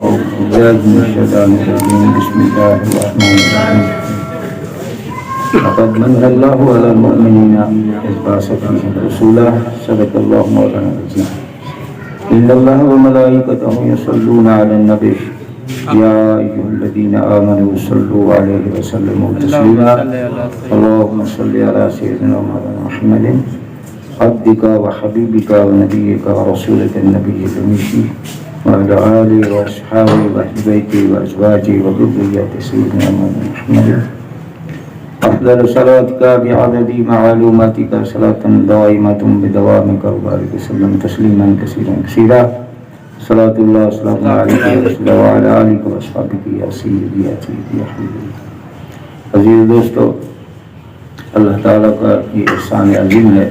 بسم الله الرحمن الرحيم لقد من الله على المؤمنين إذ بعث فيهم رسولا صدق الله مولانا العظيم إن الله وملائكته يصلون على النبي يا أيها الذين آمنوا صلوا عليه وسلموا تسليما اللهم صل على سيدنا محمد عبدك وحبيبك ونبيك ورسولك النبي الأمي وعلى آله وأصحابه وأهل بيته وأزواجه وذريته سيدنا محمد أفضل صلاتك بعدد معلوماتك صلاة دائمة بدوامك وبارك وسلم تسليما كثيرا كثيرا صلاة الله وسلام عليك وعلى آلك وأصحابك يا سيدي يا سيدي يا حبيبي. عزیز دوستو، اللہ تعالیٰ کا یہ احسان عظیم ہے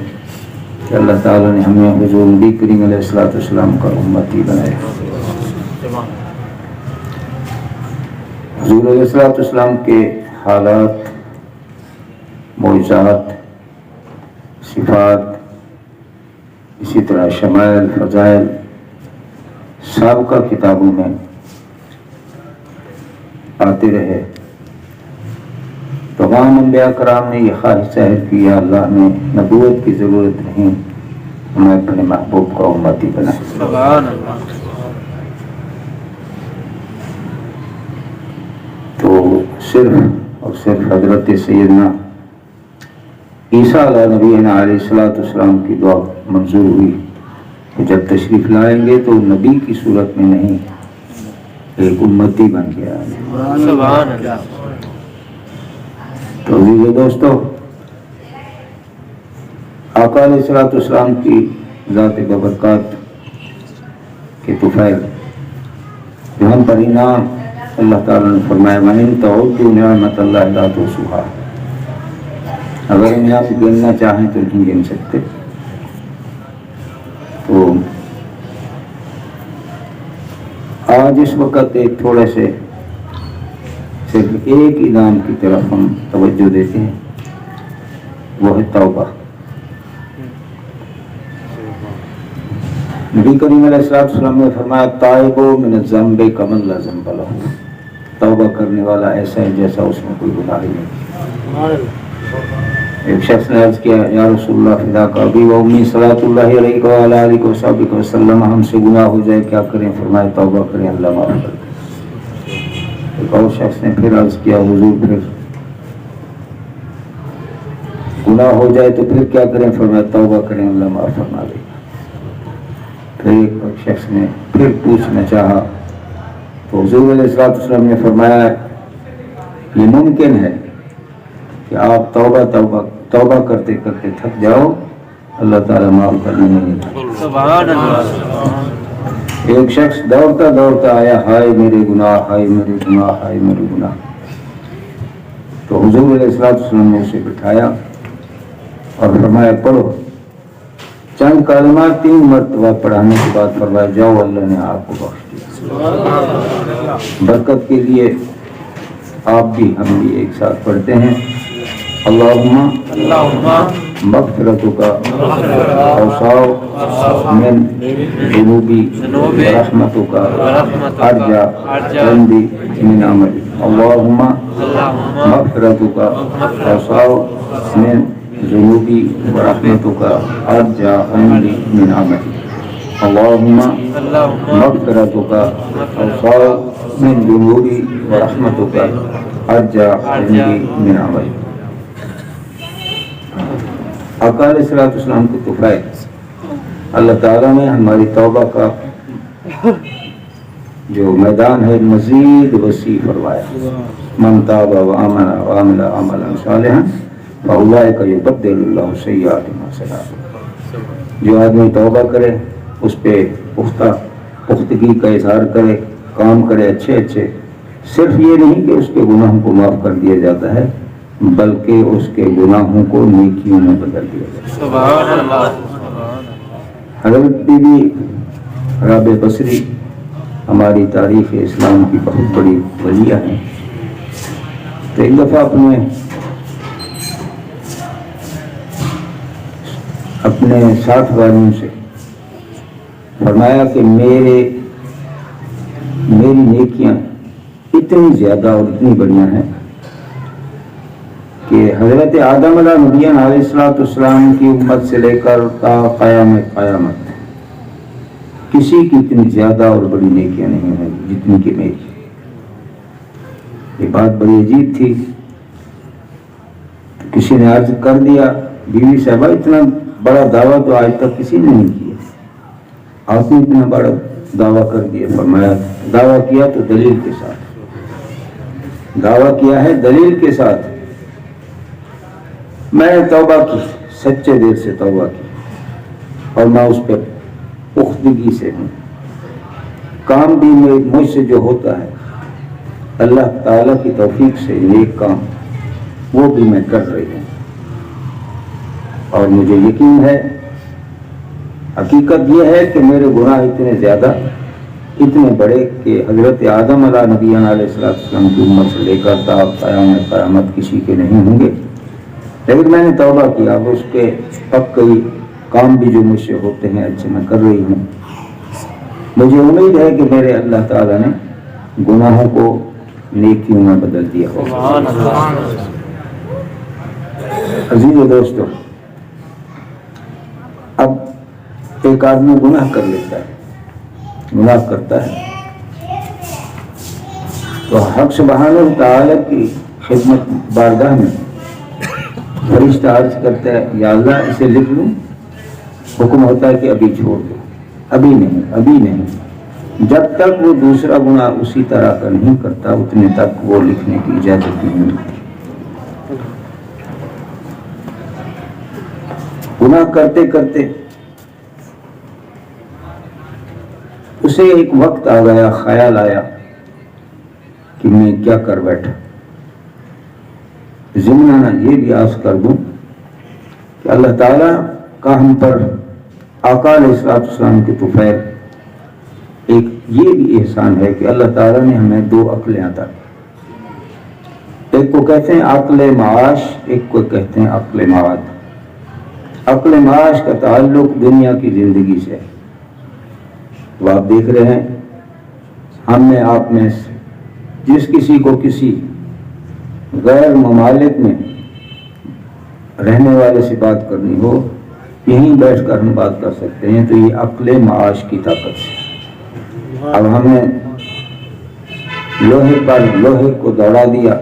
کہ اللہ تعالیٰ نے ہمیں حضور نبی کریم علیہ السلام کا امتی بنایا. حضور علیہ السلام کے حالات، معجزات، صفات، اسی طرح شمائل، فضائل سابقہ کتابوں میں آتے رہے. تمام انبیاء کرام نے یہ خواہش ظاہر کی، یا اللہ نے نبوت کی ضرورت نہیں، ہمیں اپنے محبوب کا امتی بنائے. سبحان اللہ. تو صرف اور صرف حضرت سیدنا عیسیٰ علیہ نبینا علیہ السلام کی دعا منظور ہوئی کہ جب تشریف لائیں گے تو نبی کی صورت میں نہیں، ایک امتی بن گیا. سبحان اللہ. تو عزیز دوستو، آقا علیہ السلام کی ذات ببرکات کے طفیل جو ہم پر انعام اللہ تعالیٰ نے فرمایا وَإِن تَعُدُّوا نِعْمَتَ اللَّهِ لَا تُحْصُوهَا، اگر ہم آپ گننا چاہیں تو نہیں گن سکتے. تو آج اس وقت ایک تھوڑے سے صرف ایک انعام کی طرف ہم توجہ دیتے ہیں، وہ ہے توبہ. نبی کریم علیہ السلام نے فرمایا تائب من الذنب کمن لا ذنب لہ، توبہ کرنے والا ایسا ہے جیسا اس میں کوئی گناہ ہی نہیں. ایک شخص نے عرض کیا یا رسول اللہ فداک ابی و امی صلوات اللہ علیہ وعلی آلہ وصحبہ وسلم، ہم سے گناہ ہو جائے کیا کریں؟ فرمایا توبہ کریں، اللہ معاف کر دے. ایک اور شخص نے پھر عرض کیا حضور پھر گناہ ہو جائے تو پھر کیا کریں؟ فرمایا توبہ کریں، اللہ معاف فرما دے. پھر ایک شخص نے پھر پوچھنا چاہا تو حضور علیہ السلام نے فرمایا یہ ممکن ہے کہ آپ توبہ کرتے کرتے تھک جاؤ، اللہ تعالیٰ معاف کرنے میں نہیں تھک. سبحان اللہ. ایک شخص دوڑتا دوڑتا آیا، ہائے میرے گناہ، ہائے میرے گناہ، ہائے میرے گناہ. تو حضور علیہ السلام نے اسے بٹھایا اور فرمایا پڑھو. چند کلمات 3 مرتبہ پڑھانے کے بعد فرمایا جاؤ، اللہ نے آپ کو بخش دیا. برکت کے لیے آپ بھی ہم بھی ایک ساتھ پڑھتے ہیں اللہم مغفرتک اوسع من ذنوبی ورحمتک ارجع عندی من عملی. اللہم مغفرتک اوسع من ذنوبی ورحمتک ارجع عندی من عملی. اللہم مغفرتک اوسع من ذنوبی ورحمتک ارجع عندی من عملی. آقا علیہ السلام کے طفیل اللہ تعالیٰ نے ہماری توبہ کا جو میدان ہے مزید وسیع فرمایا. من تاب وآمن وعمل عملا صالحا فاولئک یبدل اللہ سیئاتہم حسنات. جو آدمی توبہ کرے، اس پہ پختگی کا اظہار کرے، کام کرے اچھے اچھے، صرف یہ نہیں کہ اس کے گناہوں کو معاف کر دیا جاتا ہے بلکہ اس کے گناہوں کو نیکیوں میں بدل دیا جاتا ہے. سبحان اللہ. حضرت بی بی رابعہ بصری ہماری تاریخ اسلام کی بہت بڑی ولیہ ہیں. تو ایک دفعہ اپنے ساتھ والوں سے فرمایا کہ میری نیکیاں اتنی زیادہ اور اتنی بڑیاں ہیں کہ حضرت آدم علیہ نبیان علیہ السلام کی امت سے لے کر تا قیامت کسی کی اتنی زیادہ اور بڑی نیکیاں نہیں ہیں جتنی کہ میری. یہ بات بڑی عجیب تھی. کسی نے عرض کر دیا بیوی صاحبہ اتنا بڑا دعویٰ تو آج تک کسی نے نہیں کیا, آپ نے اتنا بڑا دعویٰ کر دیا. فرمایا دعویٰ کیا تو دلیل کے ساتھ, دعویٰ کیا ہے دلیل کے ساتھ. میں نے توبہ کی, سچے دل سے توبہ کی, اور میں اس پہ پختگی سے ہوں. کام بھی مجھ سے جو ہوتا ہے اللہ تعالیٰ کی توفیق سے نیک کام وہ بھی میں کر رہی ہوں. اور مجھے یقین ہے, حقیقت یہ ہے کہ میرے گناہ اتنے زیادہ اتنے بڑے کہ حضرت آدم علیہ نبیان علیہ السلام کی امت سے لے کر تا قیامت کسی کے نہیں ہوں گے. لیکن میں نے توبہ کیا, اب اس کے پکے کام بھی جو مجھ سے ہوتے ہیں اچھے میں کر رہی ہوں. مجھے امید ہے کہ میرے اللہ تعالیٰ نے گناہوں کو نیکیوں میں بدل دیا ہوگا. عزیز و دوستو, اب ایک آدمی گناہ کر لیتا ہے, گناہ کرتا ہے تو حق سبحانہ و تعالیٰ کی خدمت بارگاہ میں فرشتہ عرض کرتا ہے یا اللہ اسے لکھ لوں. حکم ہوتا ہے کہ ابھی چھوڑ دو, ابھی نہیں. جب تک وہ دوسرا گناہ اسی طرح کا نہیں کرتا اتنے تک وہ لکھنے کی اجازت نہیں ملتی. گناہ کرتے کرتے اسے ایک وقت آ گیا, خیال آیا کہ میں کیا کر بیٹھا. ضمناً یہ بھی عرض کر دوں کہ اللہ تعالیٰ کا ہم پر آقا علیہ السلام کے طفیل ایک یہ بھی احسان ہے کہ اللہ تعالیٰ نے ہمیں دو عقلیں عطا کی. ایک کو کہتے ہیں عقل معاش, ایک کو کہتے ہیں عقل مواد. عقل معاش کا تعلق دنیا کی زندگی سے ہے. وہ آپ دیکھ رہے ہیں ہم میں آپ میں جس کسی کو کسی غیر ممالک میں رہنے والے سے بات کرنی ہو یہیں بیٹھ کر ہم بات کر سکتے ہیں, تو یہ عقل معاش کی طاقت سے. اب ہم نے لوہے پر لوہے کو دوڑا دیا,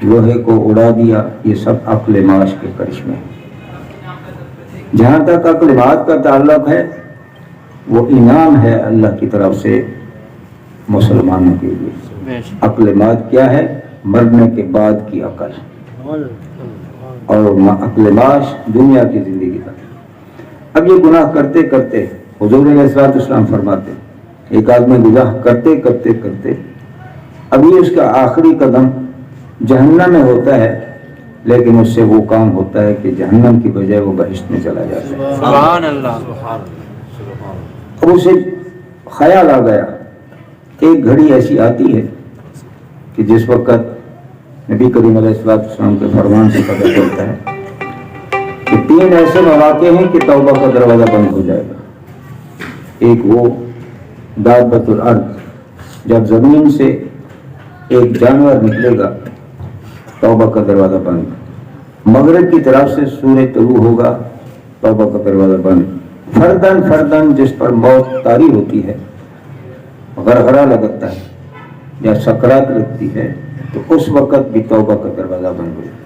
لوہے کو اڑا دیا, یہ سب عقل معاش کے کرشمے ہیں. جہاں تک عقل معاش کا تعلق ہے وہ انعام ہے اللہ کی طرف سے مسلمانوں کے لیے. عقل معاش کیا ہے؟ مرنے کے بعد کی عقل, اور عقل معاش دنیا کی زندگی کا. اب یہ گناہ کرتے کرتے حضور علیہ السلام فرماتے ایک آدمی گناہ کرتے کرتے کرتے ابھی اس کا آخری قدم جہنم میں ہوتا ہے, لیکن اس سے وہ کام ہوتا ہے کہ جہنم کی بجائے وہ بہشت میں چلا جاتا ہے. سبحان اللہ. اب اسے خیال آ گیا, ایک گھڑی ایسی آتی ہے کہ جس وقت نبی کریم علیہ السلام کے فرمان سے پتہ چلتا ہے کہ 3 ایسے مواقع ہیں کہ توبہ کا دروازہ بند ہو جائے گا. ایک وہ دابۃ الارض, جب زمین سے ایک جانور نکلے گا توبہ کا دروازہ بند. مغرب کی طرف سے سورج طلوع ہوگا توبہ کا دروازہ بند. فردن جس پر موت طاری ہوتی ہے, غرغرہ لگتا ہے یا سکرات لگتی ہے, تو اس وقت بھی توبہ کا دروازہ بند ہو جاتا ہے.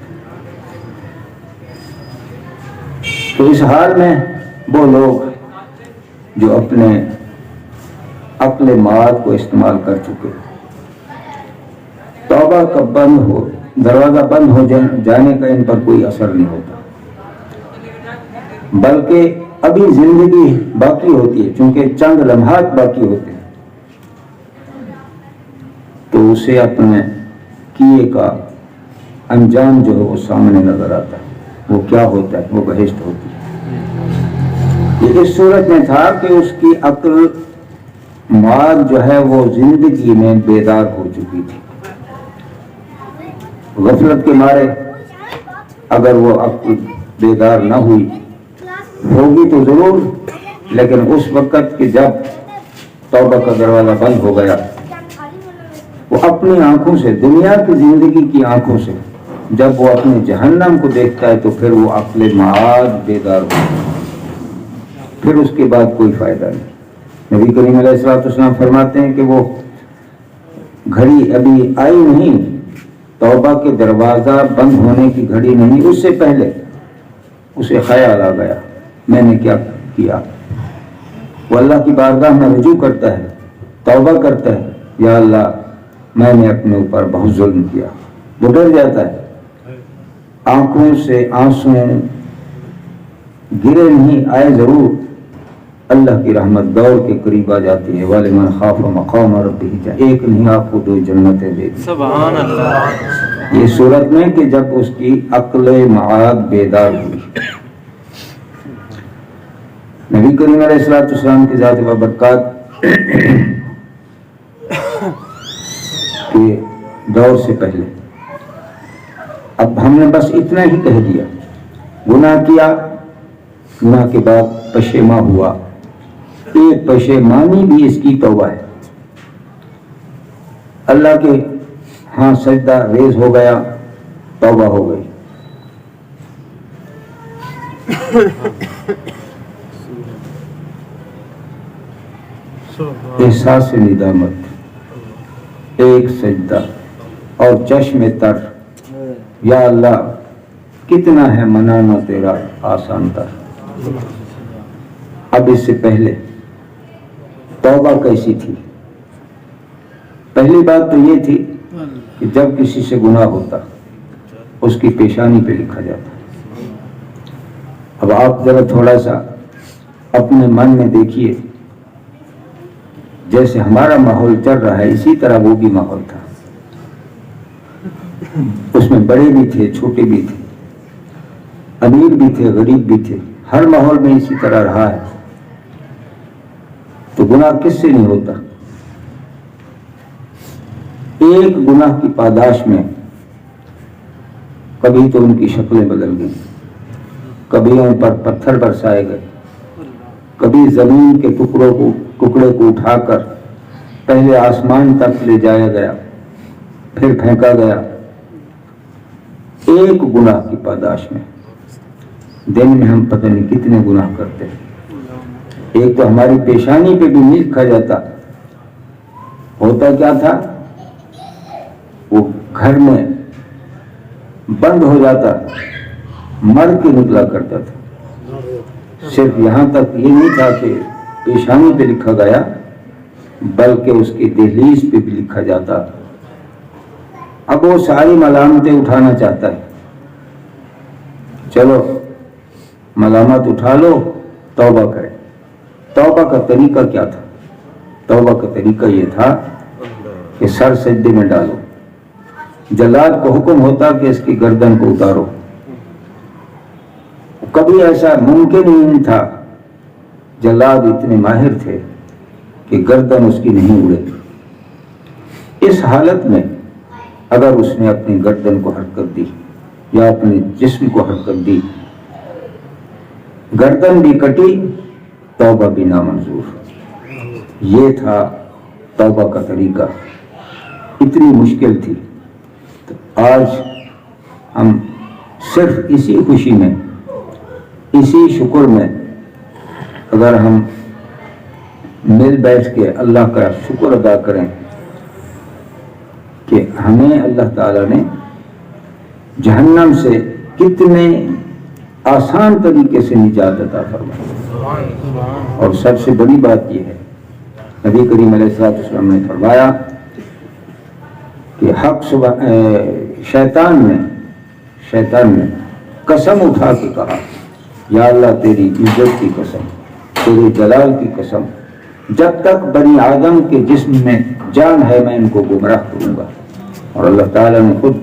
تو اس حال میں وہ لوگ جو اپنے عقل معاد کو استعمال کر چکے, توبہ کا دروازہ بند ہو جانے کا ان پر کوئی اثر نہیں ہوتا, بلکہ ابھی زندگی باقی ہوتی ہے, چونکہ چند لمحات باقی ہوتے ہیں, تو اسے اپنے کیے کا انجام جو ہے وہ سامنے نظر آتا ہے. وہ کیا ہوتا ہے؟ وہ بہشت ہوتی ہے. یہ اس صورت میں تھا کہ اس کی عقل ماد جو ہے وہ زندگی میں بیدار ہو چکی تھی. غفلت کے مارے اگر وہ عقل بیدار نہ ہوگی تو ضرور, لیکن اس وقت کہ جب توبہ کا دروازہ بند ہو گیا وہ اپنی آنکھوں سے، دنیا کی زندگی کی آنکھوں سے جب وہ اپنے جہنم کو دیکھتا ہے تو پھر وہ عقل معاد بیدار ہوتا ہے، پھر اس کے بعد کوئی فائدہ نہیں۔ نبی کریم علیہ الصلوۃ والسلام فرماتے ہیں کہ وہ گھڑی ابھی آئی نہیں، توبہ کے دروازہ بند ہونے کی گھڑی نہیں، اس سے پہلے اسے خیال آ گیا میں نے کیا کیا۔ وہ اللہ کی بارگاہ میں رجوع کرتا ہے، توبہ کرتا ہے، یا اللہ میں نے اپنے اوپر بہت ظلم کیا، وہ ڈر جاتا ہے، آنکھوں سے آنسو گرے نہیں، آئے ضرور، اللہ کی رحمت دوڑ کے قریب آ جاتی ہے۔ وَلِمَنْ خَافَ مَقَامَ رَبِّهِ، ایک نہیں آپ کو 2 جنتیں دے دی۔ سبحان اللہ۔ یہ صورت میں کہ جب اس کی عقل معاد بیدار ہوئی۔ نبی کریم علیہ الصلوۃ والسلام کی ذات و برکات کے دور سے پہلے، اب ہم نے بس اتنا ہی کہہ دیا، گناہ کیا، گناہ کے بعد پشیماں ہوا، ایک پشیمانی بھی اس کی توبہ ہے، اللہ کے ہاں سجدہ ریز ہو گیا، توبہ ہو گئی۔ احساس ندامت، ایک سجدہ اور چشم تر، یا اللہ کتنا ہے منانا تیرا آسان تر۔ اب اس سے پہلے توبہ کیسی تھی؟ پہلی بات تو یہ تھی کہ جب کسی سے گناہ ہوتا اس کی پیشانی پہ لکھا جاتا۔ اب آپ ذرا تھوڑا سا اپنے من میں دیکھیے، جیسے ہمارا ماحول چل رہا ہے اسی طرح وہ بھی ماحول تھا، اس میں بڑے بھی تھے، چھوٹے بھی تھے، امیر بھی تھے، غریب بھی تھے، ہر ماحول میں اسی طرح رہا ہے۔ تو گناہ کس سے نہیں ہوتا؟ ایک گناہ کی پاداش میں کبھی تو ان کی شکلیں بدل گئیں، کبھی ان پر پتھر برسائے گئے، کبھی زمین کے ٹکڑے کو اٹھا کر پہلے آسمان تک لے جایا گیا، پھر پھینکا گیا۔ ایک گناہ کی پاداش میں دن میں ہم پتہ نہیں کتنے گناہ کرتے ہیں۔ ایک تو ہماری پیشانی پہ بھی نہیں لکھا جاتا، ہوتا کیا تھا، وہ گھر میں بند ہو جاتا، مر کے نکلا کرتا تھا۔ صرف یہاں تک یہ نہیں تھا کہ پیشانی پہ لکھا گیا، بلکہ اس کی دہلیز پہ بھی لکھا جاتا۔ اب وہ ساری ملامتیں اٹھانا چاہتا ہے، چلو ملامت اٹھا لو، توبہ کرے۔ توبہ کا طریقہ کیا تھا؟ توبہ کا طریقہ یہ تھا کہ سر سجدے میں ڈالو، جلاد کو حکم ہوتا کہ اس کی گردن کو اتارو۔ کبھی ایسا ممکن ہی نہیں تھا، جلاد اتنے ماہر تھے کہ گردن اس کی نہیں اڑے۔ اس حالت میں اگر اس نے اپنی گردن کو حرکت دی یا اپنے جسم کو حرکت دی، گردن بھی کٹی، توبہ بھی نامنظور۔ یہ تھا توبہ کا طریقہ، اتنی مشکل تھی۔ تو آج ہم صرف اسی خوشی میں، اسی شکر میں اگر ہم مل بیٹھ کے اللہ کا شکر ادا کریں کہ ہمیں اللہ تعالیٰ نے جہنم سے کتنے آسان طریقے سے نجات عطا فرمائی۔ اور سب سے بڑی بات یہ ہے، نبی کریم علیہ الصلوۃ والسلام نے فرمایا کہ شیطان نے قسم اٹھا کے کہا، یا اللہ تیری عزت کی قسم، تیرے جلال کی قسم، جب تک بنی آدم کے جسم میں جان ہے میں ان کو گمراہ کروں گا۔ اور اللہ تعالیٰ نے خود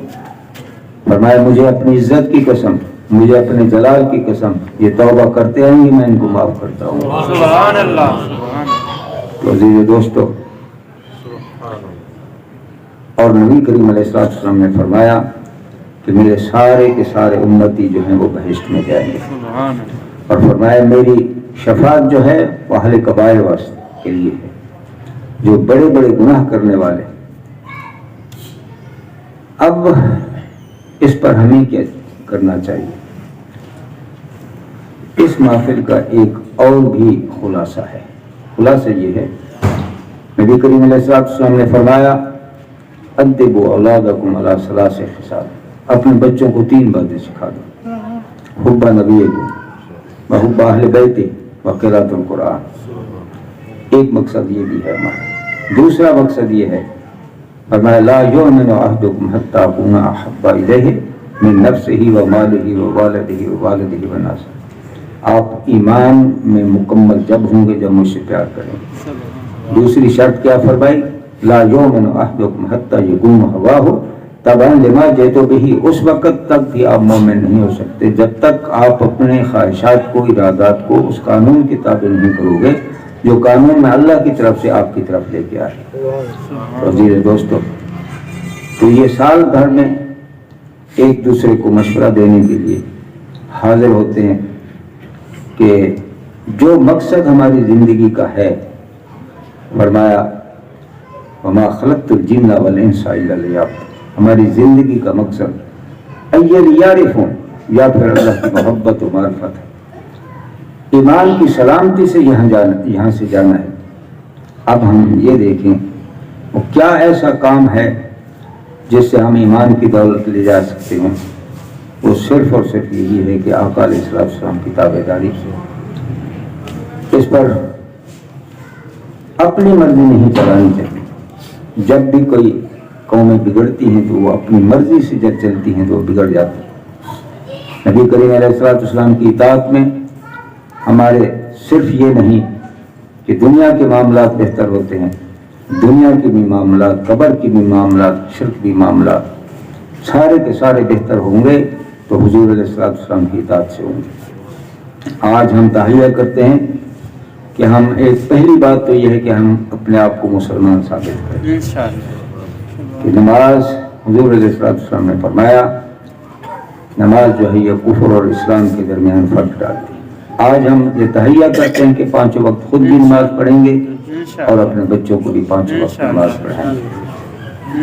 فرمایا، مجھے اپنی عزت کی قسم، مجھے اپنے جلال کی قسم، یہ توبہ کرتے ہیں میں ان کو معاف کرتا ہوں۔ سبحان اللہ۔ تو عزیز دوستو، اور نبی کریم علیہ الصلوۃ والسلام نے فرمایا کہ میرے سارے کے سارے امتی جو ہیں وہ بہشت میں جائیں گے، اور فرمایا میری شفاعت جو ہے وہ اہل کبائر واسطے کے لیے ہے، جو بڑے بڑے گناہ کرنے والے اب اس پر ہمیں کیا کرنا چاہیے؟ اس محفل کا ایک اور بھی خلاصہ ہے. خلاصہ یہ ہے، نبی کریم علیہ السلام نے فرمایا ادبوا اولادکم علی ثلاث خصال، اپنے بچوں کو 3 باتیں سکھا دو: حب نبیکم وحب اہل بیتہ وقراءۃ القرآن. ایک مقصد یہ بھی ہے ہمارا. دوسرا مقصد یہ ہے، فرمایا لا یؤمن احدکم حتی اکون احب الیہ من نفسہ ومالہ ووالدہ ووالدہ والناس. آپ ایمان میں مکمل جب ہوں گے جب مجھ سے پیار کریں گے. دوسری شرط کیا فرمائی؟ لا یؤمن احدکم حتی یکون ہواہ تبعا لما جئت بہ. اس وقت تک بھی آپ مومن نہیں ہو سکتے جب تک آپ اپنے خواہشات کو، ارادات کو اس قانون کے تابع نہیں کرو گے جو قانون میں اللہ کی طرف سے آپ کی طرف لے کے آئے. عزیز دوستو، تو یہ سال بھر میں ایک دوسرے کو مشورہ دینے کے لیے حاضر ہوتے ہیں کہ جو مقصد ہماری زندگی کا ہے، فرمایا وما خلقت الجن والانس الا لیعبدون. ہماری زندگی کا مقصد یعرفون، یا پھر اللہ کی محبت و معرفت ہے. ایمان کی سلامتی سے یہاں سے جانا ہے. اب ہم یہ دیکھیں وہ کیا ایسا کام ہے جس سے ہم ایمان کی دولت لے جا سکتے ہیں. وہ صرف اور صرف یہی ہے کہ آقا علیہ السلام کی تابعداری سے اس پر اپنی مرضی نہیں چلانی چاہیے. جب بھی کوئی قومیں بگڑتی ہیں تو وہ اپنی مرضی سے جب چلتی ہیں تو وہ بگڑ جاتی ہیں. نبی کریم علیہ السلام کی اطاعت میں ہمارے صرف یہ نہیں کہ دنیا کے معاملات بہتر ہوتے ہیں، دنیا کے بھی معاملات، قبر کے بھی معاملات، شرک بھی معاملات، سارے کے سارے بہتر ہوں گے تو حضور علیہ السلام کی اطاعت سے ہوں گے. آج ہم تحیہ کرتے ہیں کہ ہم ایک پہلی بات تو یہ ہے کہ ہم اپنے آپ کو مسلمان ثابت کریں کہ نماز، حضور علیہ السلام نے فرمایا نماز جو ہے یہ کفر اور اسلام کے درمیان فرق ڈالتی ہے. آج ہم یہ تحیہ کرتے ہیں کہ 5 وقت خود بھی نماز پڑھیں گے اور اپنے بچوں کو بھی 5 وقت نماز پڑھائیں گے.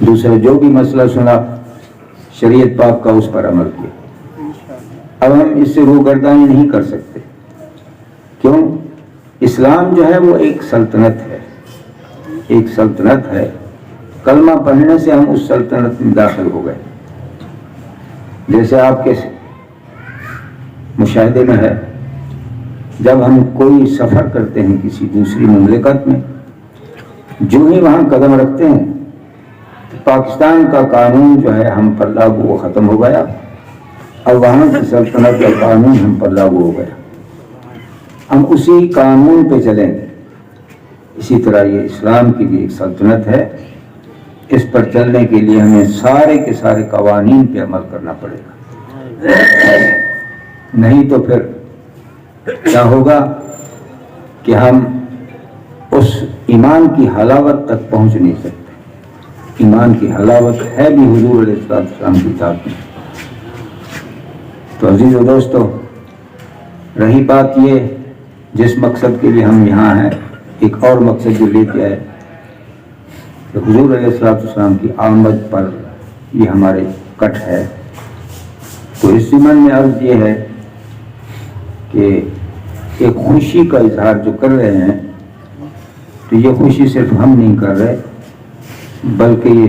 دوسرے جو بھی مسئلہ سنا شریعت پاک کا اس پر عمل کیا. اب ہم اس سے روگردانی نہیں کر سکتے. کیوں؟ اسلام جو ہے وہ ایک سلطنت ہے، ایک سلطنت ہے. کلمہ پڑھنے سے ہم اس سلطنت میں داخل ہو گئے. جیسے آپ کے مشاہدے میں ہے، جب ہم کوئی سفر کرتے ہیں کسی دوسری مملکت میں، جو ہی وہاں قدم رکھتے ہیں تو پاکستان کا قانون جو ہے ہم پر لاگو وہ ختم ہو گیا اور وہاں کی سلطنت کا قانون ہم پر لاگو ہو گیا. ہم اسی قانون پہ چلیں گے. اسی طرح یہ اسلام کی بھی ایک سلطنت ہے. اس پر چلنے کے لیے ہمیں سارے کے سارے قوانین پہ عمل کرنا پڑے گا. نہیں تو پھر کیا ہوگا کہ ہم اس ایمان کی حلاوت تک پہنچ نہیں سکتے. ایمان کی حلاوت ہے بھی حضور علیہ السلام کی اطاعت میں. تو عزیز و دوستو، رہی بات یہ جس مقصد کے لیے ہم یہاں ہیں، ایک اور مقصد جو لے کے آئے کہ حضور علیہ السلام کی آمد پر یہ ہمارے کٹ ہے. تو اس ضمن میں عرض یہ ہے کہ ایک خوشی کا اظہار جو کر رہے ہیں تو یہ خوشی صرف ہم نہیں کر رہے بلکہ یہ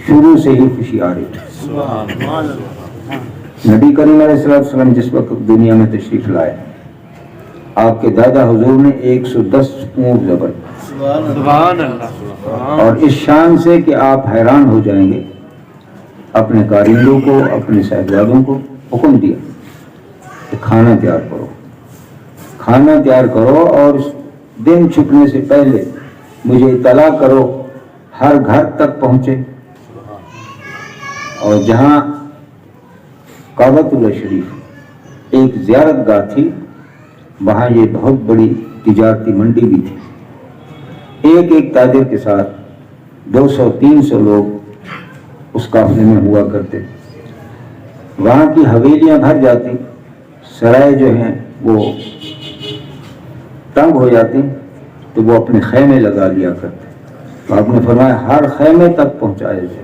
شروع سے ہی خوشی آ رہی ہے. نبی کریم علیہ السلام جس وقت دنیا میں تشریف لائے، آپ کے دادا حضور نے 110 اونٹ ضبط، سبحان اللہ، اور اس شان سے کہ آپ حیران ہو جائیں گے، اپنے کارندوں کو، اپنے صاحبزادوں کو حکم دیا کہ کھانا تیار کرو، کھانا تیار کرو اور دن چھپنے سے پہلے مجھے اطلاع کرو، ہر گھر تک پہنچے. اور جہاں کعبۃ اللہ شریف ایک زیارت گاہ تھی، وہاں یہ بہت بڑی تجارتی منڈی بھی تھی. ایک ایک تاجر کے ساتھ 200-300 لوگ اس قافلے میں ہوا کرتے. وہاں کی حویلیاں بھر جاتی، سرائے جو ہیں وہ تنگ ہو جاتی تو وہ اپنے خیمے لگا لیا کرتے. تو آپ نے فرمایا ہر خیمے تک پہنچائے جائے.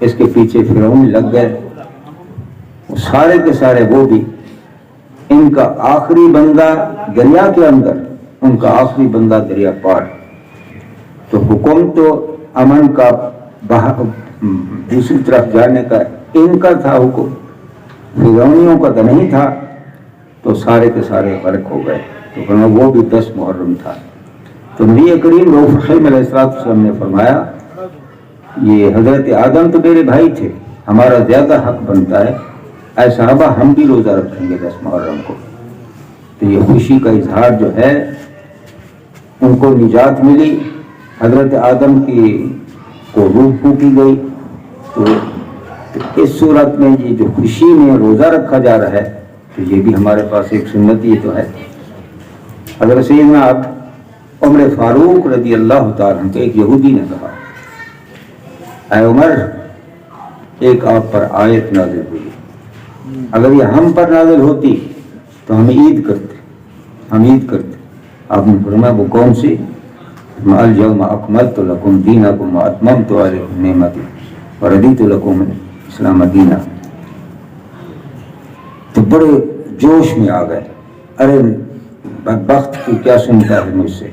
اس کے پیچھے فرعون لگ گئے، وہ سارے کے سارے، وہ بھی ان کا آخری بندہ دریا کے اندر، ان کا آخری بندہ دریا پار۔ تو حکم تو امن کا دوسری طرف جانے کا ان کا تھا حکم، فرعونیوں کا تو نہیں تھا، تو سارے کے سارے غرق ہو گئے۔ تو فرمایا وہ بھی 10 محرم تھا۔ تو نبی کریم رؤوف رحیم علیہ السلام نے فرمایا یہ حضرت آدم تو میرے بھائی تھے، ہمارا زیادہ حق بنتا ہے، اے صحابہ ہم بھی روزہ رکھیں گے 10 محرم کو۔ تو یہ خوشی کا اظہار جو ہے، ان کو نجات ملی، حضرت آدم کی کو روح پھونکی گئی۔ تو اس صورت میں یہ جو خوشی میں روزہ رکھا جا رہا ہے، تو یہ بھی ہمارے پاس ایک سنت یہ تو ہے۔ حضرت سیدنا عمر فاروق رضی اللہ تعالیٰ عنہ، ایک یہودی نے کہا اے عمر، ایک آپ پر آیت نازل ہوئی، اگر یہ ہم پر نازل ہوتی تو ہم عید کرتے۔ آپ نے فرمایا وہ کون سی؟ اليوم اکملت لکم دینکم واتممت علیکم نعمتی ورضیت لکم الاسلام دینا۔ تو بڑے جوش میں آ گئے، ارے بدبخت کی کیا سنتا ہے مجھ سے؟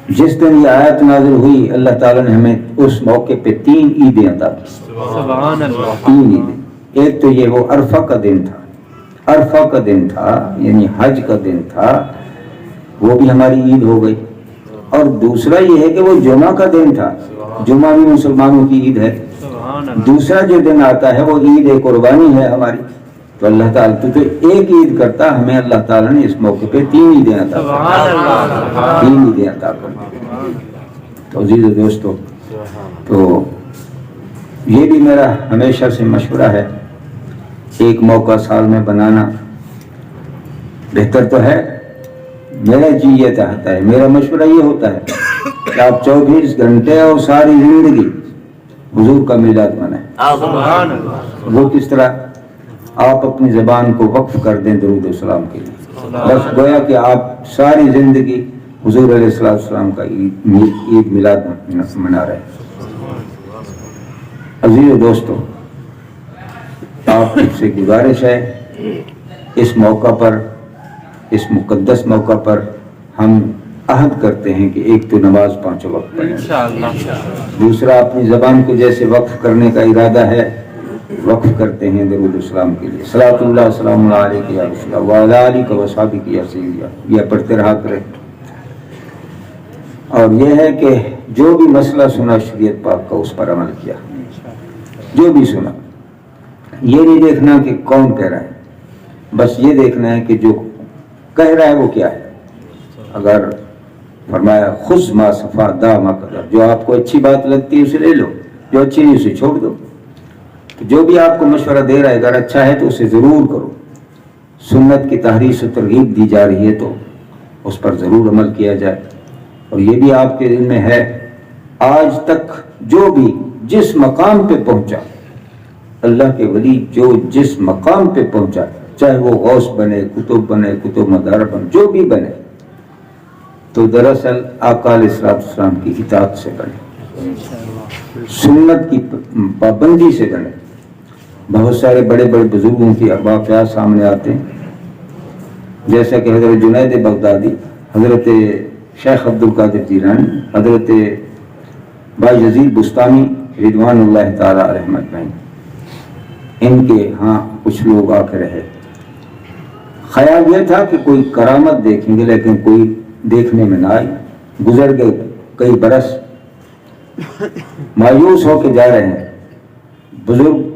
جس دن یہ آیت نازل ہوئی اللہ تعالیٰ نے ہمیں اس موقع پہ 3 عیدیں عطا کی۔ سبحان اللہ۔ 3 عیدیں، ایک تو یہ وہ عرفہ کا دن تھا، یعنی حج کا دن تھا، وہ بھی ہماری عید ہو گئی، اور دوسرا یہ ہے کہ وہ جمعہ کا دن تھا، جمعہ بھی مسلمانوں کی عید ہے۔ دوسرا جو دن آتا ہے وہ عید قربانی ہے ہماری۔ تو اللہ تعالیٰ تو ایک عید کرتا، ہمیں اللہ تعالیٰ نے اس موقع پہ 3 عیدیں عطا کر، 3 عیدیں عطا کر۔ تو عزیز و دوستو، تو یہ بھی میرا ہمیشہ سے مشورہ ہے، ایک موقع سال میں بنانا بہتر تو ہے۔ میرا جی یہ چاہتا ہے، میرا مشورہ یہ ہوتا ہے کہ آپ 24 گھنٹے اور ساری زندگی حضور کا میلاد منائیں۔ وہ کس طرح؟ آپ اپنی زبان کو وقف کر دیں درود و سلام کے لیے، بس گویا کہ آپ ساری زندگی حضور علیہ السلام کا عید میلاد منا رہے ہیں۔ عزیز و دوستو، آپ سے گزارش ہے، اس موقع پر، اس مقدس موقع پر ہم عہد کرتے ہیں کہ ایک تو نماز 5 وقت پڑھیں، دوسرا اپنی زبان کو جیسے وقف کرنے کا ارادہ ہے وقف کرتے ہیں درود السلام کے لیے، صلاۃ اللہ السلام علیک یا رسول اللہ وعلی آلک و صحبک یا سیدی، یہ پڑھتے رہا کریں۔ اور یہ ہے کہ جو بھی مسئلہ سنا شریعت پاک کا اس پر عمل کیا، جو بھی سنا، یہ نہیں دیکھنا کہ کون کہہ رہا ہے، بس یہ دیکھنا ہے کہ جو کہہ رہا ہے وہ کیا ہے۔ اگر فرمایا خذ ما صفا دا ما قدر، جو آپ کو اچھی بات لگتی ہے اسے لے لو، جو اچھی نہیں اسے چھوڑ دو۔ تو جو بھی آپ کو مشورہ دے رہا ہے اگر اچھا ہے تو اسے ضرور کرو، سنت کی تحریص و ترغیب دی جا رہی ہے تو اس پر ضرور عمل کیا جائے۔ اور یہ بھی آپ کے دل میں ہے، آج تک جو بھی جس مقام پہ پہنچا، اللہ کے ولی جو جس مقام پہ پہنچا، چاہے وہ غوث بنے، کتب مدار بنے، جو بھی بنے، تو دراصل آقا علیہ السلام کی اطاعت سے بنے، سنت کی پابندی سے بنے۔ بہت سارے بڑے بڑے بزرگوں کی واقعات سامنے آتے ہیں، جیسا کہ حضرت جنید بغدادی، حضرت شیخ عبد القادر جیلانی، حضرت بائی یزید بستانی رضوان اللہ تعالی علیہ اجمعین، ان کے ہاں کچھ لوگ آ کے رہے، خیال یہ تھا کہ کوئی کرامت دیکھیں گے، لیکن کوئی دیکھنے میں نہ آئی۔ گزر گئے کئی برس، مایوس ہو کے جا رہے ہیں۔ بزرگ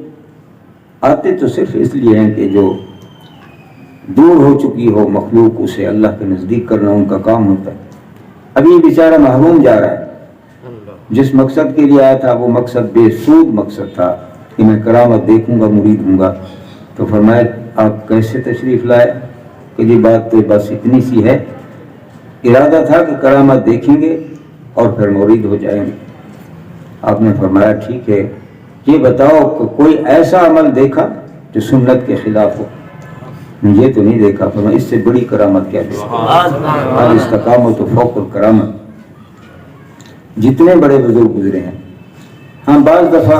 آتے تو صرف اس لیے ہیں کہ جو دور ہو چکی ہو مخلوق اسے اللہ کے نزدیک کرنا ان کا کام ہوتا ہے۔ ابھی بیچارہ محروم جا رہا ہے، جس مقصد کے لیے آیا تھا وہ مقصد بے سود مقصد تھا کہ میں کرامت دیکھوں گا، مرید ہوں گا۔ تو فرمایا آپ کیسے تشریف لائے؟ کہ یہ بات تو بس اتنی سی ہے، ارادہ تھا کہ کرامت دیکھیں گے اور پھر مرید ہو جائیں گے۔ آپ نے فرمایا ٹھیک ہے، یہ بتاؤ کہ کوئی ایسا عمل دیکھا جو سنت کے خلاف ہو؟ یہ تو نہیں دیکھا۔ فرمایا اس سے بڑی کرامت کیا دیکھا؟ الاستقامت فوق الکرامت۔ جتنے بڑے بزرگ گزرے ہیں، ہاں بعض دفعہ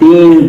3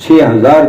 6000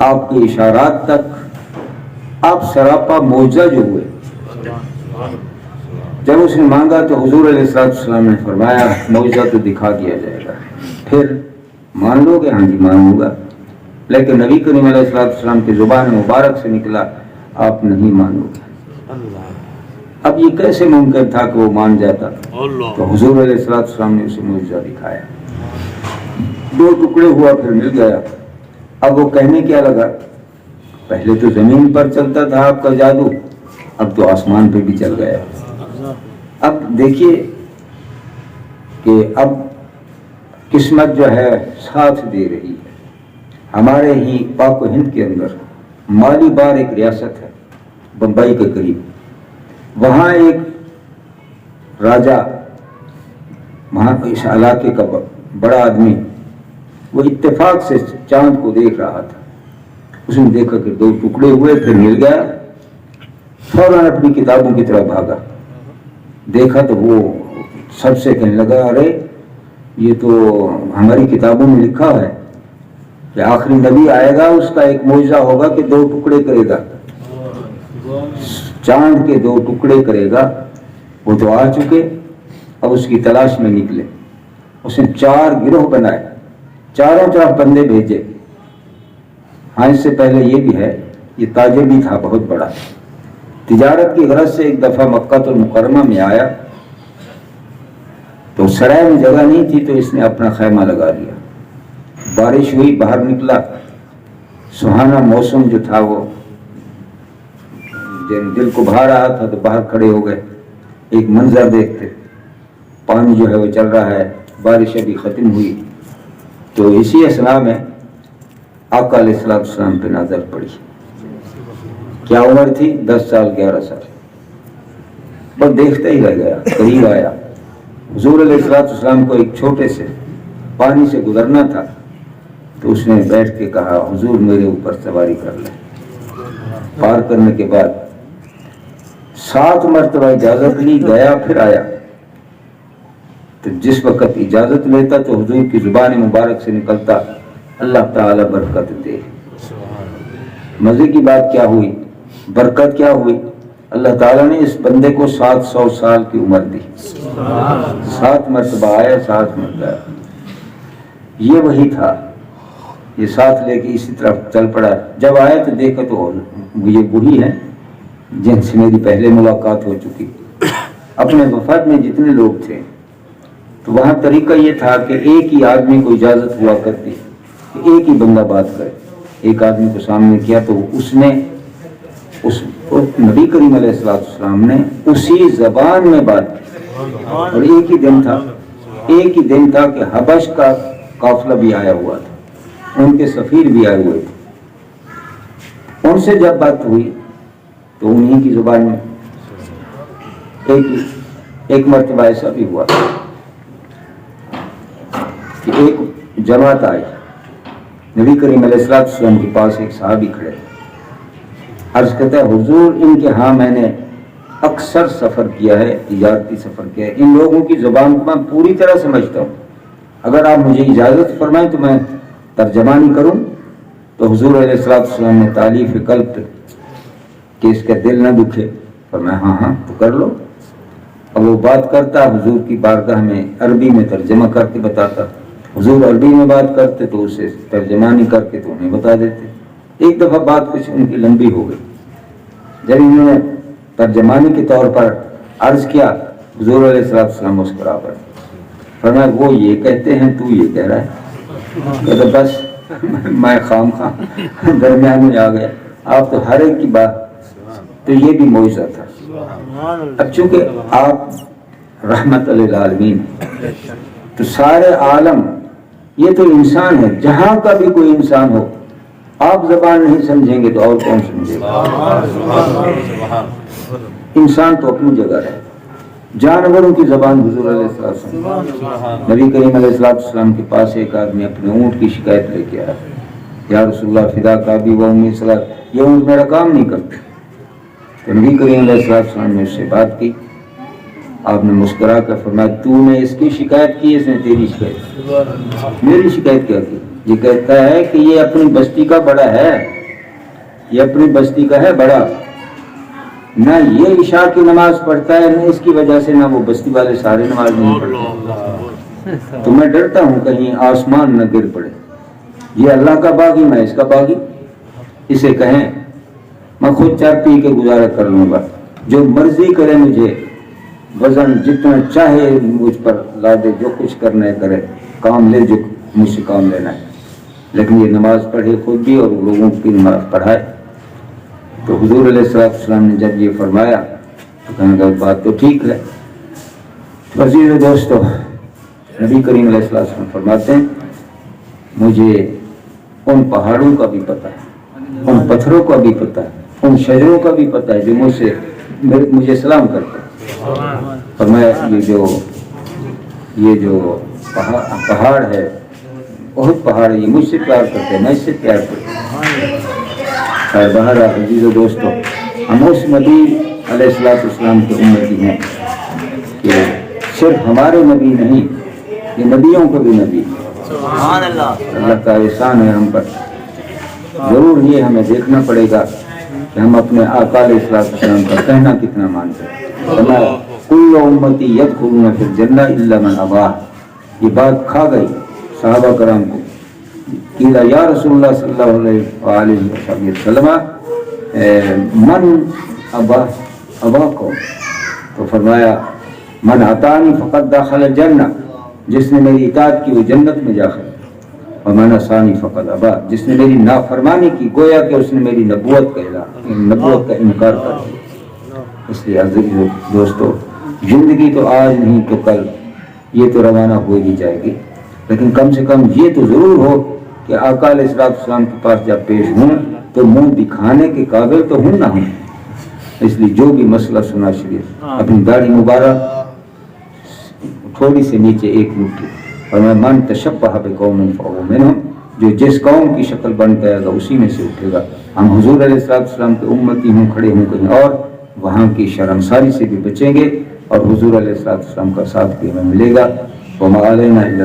آپ کے اشارات تک آپ سراپا معجزہ جو ہوئے. جب اس نے مانگا تو حضور علیہ السلام نے فرمایا معجزہ تو دکھا دیا جائے گا. پھر مان لو گے؟ ہاں جی مان لوں گا. لیکن نبی کریم علیہ السلام کی زبان مبارک سے نکلا آپ نہیں مانو گے. اب یہ کیسے ممکن تھا کہ وہ مان جاتا؟ تو حضور علیہ السلام نے اسے معجزہ دکھایا. 2 ٹکڑے ہوا پھر مل گیا. اب وہ کہنے کیا لگا؟ پہلے تو زمین پر چلتا تھا آپ کا جادو، اب تو آسمان پہ بھی چل گیا. اب دیکھیے کہ اب قسمت جو ہے ساتھ دے رہی ہے. ہمارے ہی پاک و ہند کے اندر مالی بار ایک ریاست ہے بمبئی کے قریب. وہاں ایک راجہ، وہاں اس علاقے کا بڑا آدمی، وہ اتفاق سے چاند کو دیکھ رہا تھا. اس نے دیکھا کہ 2 ٹکڑے ہوئے پھر مل گیا. فوراً اپنی کتابوں کی طرف بھاگا. دیکھا تو وہ سب سے کہنے لگا ارے یہ تو ہماری کتابوں میں لکھا ہے کہ آخری نبی آئے گا، اس کا ایک معجزہ ہوگا کہ 2 ٹکڑے کرے گا، چاند کے 2 ٹکڑے کرے گا. وہ تو آ چکے، اب اس کی تلاش میں نکلے. اس نے 4 گروہ بنائے، چاروں طرف بندے بھیجے. ہاں اس سے پہلے یہ بھی ہے، یہ تاجر بھی تھا بہت بڑا. تجارت کی غرض سے ایک دفعہ مکہ المکرمہ میں آیا تو سرائے میں جگہ نہیں تھی تو اس نے اپنا خیمہ لگا لیا. بارش ہوئی، باہر نکلا، سہانا موسم جو تھا وہ دل کو بھا رہا تھا تو باہر کھڑے ہو گئے. ایک منظر دیکھتے، پانی جو ہے وہ چل رہا ہے، بارش ابھی ختم ہوئی. تو اسی اثناء میں آقا علیہ السلام پہ نظر پڑی. کیا عمر تھی؟ 10 سال 11 سال. بس دیکھتا ہی رہ گیا. قریب آیا، حضور علیہ السلام کو ایک چھوٹے سے پانی سے گزرنا تھا تو اس نے بیٹھ کے کہا حضور میرے اوپر سواری کر لیں. پار کرنے کے بعد 7 مرتبہ اجازت لی، گیا پھر آیا. تو جس وقت اجازت لیتا تو حضور کی زبان مبارک سے نکلتا اللہ تعالی برکت دے. مزے کی بات کیا ہوئی، برکت کیا ہوئی؟ اللہ تعالیٰ نے اس بندے کو 700 سال کی عمر دی. 7 مرتبہ آیا، 7 مرتبہ. یہ وہی تھا، یہ ساتھ لے کے اسی طرف چل پڑا. جب آیا تو دیکھا تو یہ وہی ہے جن سے میری پہلے ملاقات ہو چکی. اپنے وفد میں جتنے لوگ تھے تو وہاں طریقہ یہ تھا کہ ایک ہی آدمی کو اجازت ہوا کرتی کہ ایک ہی بندہ بات کرے. ایک آدمی کو سامنے کیا تو اس نے نبی کریم علیہ السلام نے اسی زبان میں بات کی. اور ایک ہی دن تھا کہ حبش کا قافلہ بھی آیا ہوا تھا، ان کے سفیر بھی آئے ہوئے تھے. ان سے جب بات ہوئی تو انہی کی زبان میں. ایک مرتبہ ایسا بھی ہوا کہ ایک جماعت آئی، نبی کریم علیہ السلام کے پاس ایک صحابی کھڑے. عرض کرتا ہے حضور ان کے ہاں میں نے اکثر سفر کیا ہے، تجارتی سفر کیا ہے، ان لوگوں کی زبان کو میں پوری طرح سمجھتا ہوں، اگر آپ مجھے اجازت فرمائیں تو میں ترجمانی کروں. تو حضور علیہ السلام نے تعلیف قلب کہ اس کا دل نہ دکھے فرمایا ہاں تو کر لو. اب وہ بات کرتا، حضور کی بارگاہ میں عربی میں ترجمہ کر کے بتاتا. حضور عربی میں بات کرتے تو اسے ترجمانی کر کے تو انہیں بتا دیتے. ایک دفعہ بات کچھ ان کی لمبی ہو گئی. جب انہوں نے ترجمانی کے طور پر عرض کیا حضور علیہ السلام مسکرا پڑے. فرمایا وہ یہ کہتے ہیں تو یہ کہہ رہا ہے. کہتا بس میں خام درمیان میں آ گیا. آپ تو ہر ایک کی بات. تو یہ بھی معجزہ تھا. اب چونکہ آپ رحمت للعالمین تو سارے عالم، یہ تو انسان ہے، جہاں کا بھی کوئی انسان ہو آپ زبان نہیں سمجھیں گے تو اور کون سمجھے گا. انسان تو اپنی جگہ ہے. جانوروں کی زبان حضور علیہ السلام. نبی کریم علیہ السلام کے پاس ایک آدمی اپنے اونٹ کی شکایت لے کے آیا. یا رسول اللہ فدا کا بھی وہ امی صلاح، یہ اونٹ میرا کام نہیں کرتے. تو نبی کریم علیہ السلام نے اس سے بات کی. آپ نے مسکرا کر فرمایا تو نے اس کی شکایت کی، اس نے تیری شکایت کی. میری شکایت کیا کی؟ یہ کہتا ہے کہ یہ اپنی بستی کا بڑا ہے، یہ اپنی بستی کا ہے بڑا، نہ یہ عشاء کی نماز پڑھتا ہے، نہ اس کی وجہ سے نہ وہ بستی والے سارے نماز نہیں پڑھتے، تو میں ڈرتا ہوں کہیں آسمان نہ گر پڑے، یہ اللہ کا باغی میں اس کا باغی، اسے کہیں میں خود چائے پی کے گزارا کر لوں گا، جو مرضی کرے مجھے وزن جتنا چاہے مجھ پر لا دے، جو کچھ کرنا ہے کرے، کام لے جو مجھ سے کام لینا ہے، لیکن یہ نماز پڑھے خود بھی اور لوگوں کی نماز پڑھائے۔ تو حضور علیہ السلام نے جب یہ فرمایا تو کہنے لگا بات تو ٹھیک ہے۔ عزیز دوستو، نبی کریم علیہ السلام فرماتے ہیں مجھے ان پہاڑوں کا بھی پتہ ہے، ان پتھروں کا بھی پتہ ہے، ان شجروں کا بھی پتہ ہے جو مجھے سلام کرتے ہیں۔ فرمایا یہ جو پہاڑ ہے بہت پہاڑ ہے، یہ مجھ سے پیار کرتے ہیں، میں اس سے پیار کرتا ہوں۔ بہر عزیز و دوستو، ہم اس نبی علیہ السلام کے امتی ہیں کہ صرف ہمارے نبی نہیں، یہ نبیوں کے بھی نبی ہیں۔ سبحان اللہ، اللہ کا احسان ہے ہم پر، ضرور یہ ہمیں دیکھنا پڑے گا کہ ہم اپنے آقا علیہ السلام کا کہنا کتنا مانتے ہیں۔ فرمایا کل امتی یدخلون فی الجنہ الا من ابا، یہ بات کھا گئی صحابہ کرام کو، قیل یا رسول اللہ صلی اللہ علیہ وسلم من ابا کو، تو فرمایا من اطاعنی فقد دخل الجنہ، جس نے میری اطاعت کی وہ جنت میں داخل، اور من عصانی فقد ابا، جس نے میری نافرمانی کی گویا کہ اس نے میری نبوت کا انکار کر دیا۔ اس لیے عزیز دوستو، زندگی تو آج نہیں تو کل یہ تو روانہ ہو ہی جائے گی، لیکن کم سے کم یہ تو ضرور ہو کہ آقا علیہ السلام کے پاس جب پیش ہوں تو منہ دکھانے کے قابل تو ہوں نہ ہوں۔ اس لیے جو بھی مسئلہ سنا شریف، اپنی داڑھی مبارک تھوڑی سے نیچے ایک مٹھی، اور میں من تشبہ بقوم فہو منہم، جو جس قوم کی شکل بن جائے گا اسی میں سے اٹھے گا۔ ہم حضور علیہ السلام کے امتی ہوں، کھڑے ہوں کہیں اور، وہاں کی شرمساری سے بھی بچیں گے اور حضور علیہ السلام کا ساتھ بھی ہمیں ملے گا۔ وما علینا الا